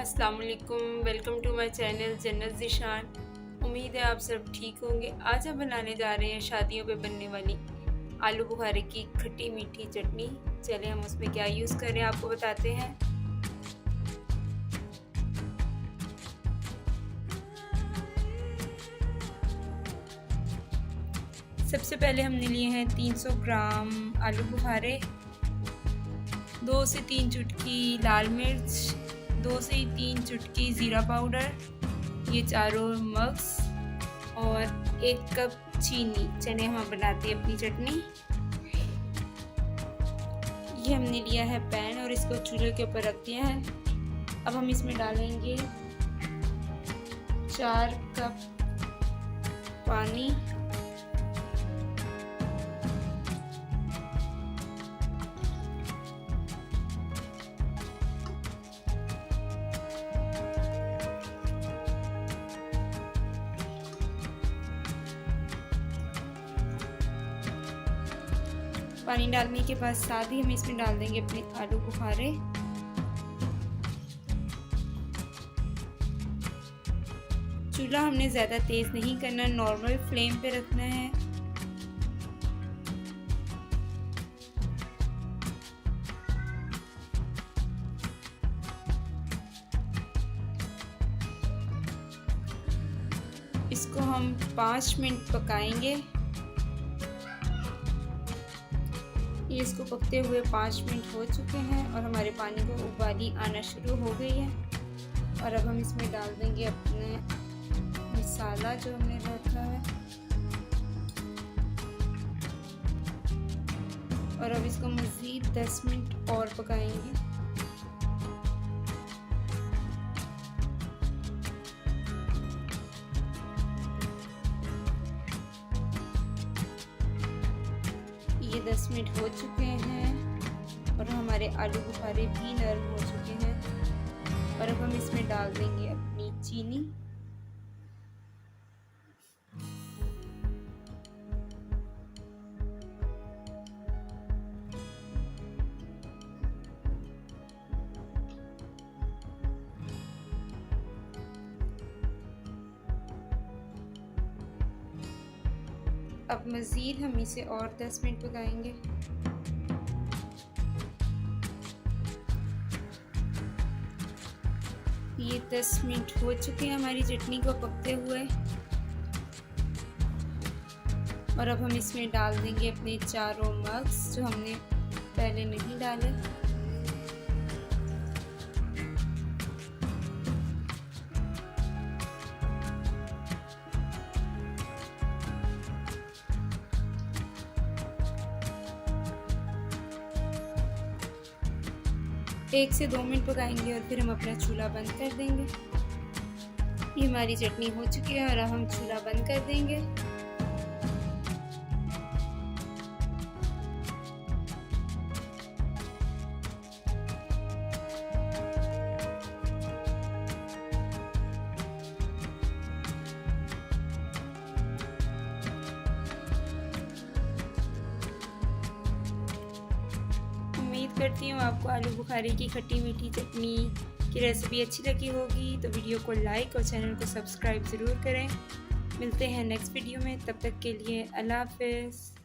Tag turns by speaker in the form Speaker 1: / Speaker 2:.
Speaker 1: अस्सलाम वालेकुम, welcome to my channel जन्नत ज़ीशान। उम्मीद है आप सब ठीक होंगे। आज हम बनाने जा रहे हैं शादियों पे बनने वाली आलू बुखारे की खट्टी मीठी चटनी। चले हम उसमें क्या यूज़ कर रहे हैं आपको बताते हैं। सबसे पहले हमने लिए हैं 300 ग्राम आलू बुखारे, 2 से 3 चुटकी लाल मिर्च, 2 से 3 चुटकी ज़ीरा पाउडर, ये चारों मग्स और 1 कप चीनी। चने हम बनाते हैं अपनी चटनी। ये हमने लिया है पैन और इसको चूल्हे के ऊपर रख दिया है। अब हम इसमें डालेंगे 4 कप पानी, पानी डालने के बाद साथ ही हम इसमें डाल देंगे अपने आलू बुखारे। चूल्हा हमने ज़्यादा तेज़ नहीं करना, नॉर्मल फ्लेम पे रखना है। इसको हम 5 मिनट पकाएंगे। ये इसको पकते हुए 5 मिनट हो चुके हैं और हमारे पानी को उबाली आना शुरू हो गई है। और अब हम इसमें डाल देंगे अपने मसाला जो हमने रखा है और अब इसको मज़ीद 10 मिनट और पकाएंगे। ये 10 मिनट हो चुके हैं और हमारे आलू बुखारे भी नरम हो चुके हैं। और अब हम इसमें डाल देंगे अपनी चीनी। अब मज़ीद हम इसे और 10 मिनट पकाएंगे। ये 10 मिनट हो चुके हैं हमारी चटनी को पकते हुए और अब हम इसमें डाल देंगे अपने चारों मग्स जो हमने पहले नहीं डाले। एक से 2 मिनट पकाएंगे और फिर हम अपना चूल्हा बंद कर देंगे। ये हमारी चटनी हो चुकी है और अब हम चूल्हा बंद कर देंगे। उम्मीद करती हूँ आपको आलू बुखारे की खट्टी मीठी चटनी की रेसिपी अच्छी लगी होगी। तो वीडियो को लाइक और चैनल को सब्सक्राइब ज़रूर करें। मिलते हैं नेक्स्ट वीडियो में, तब तक के लिए अल्लाह हाफ़िज़।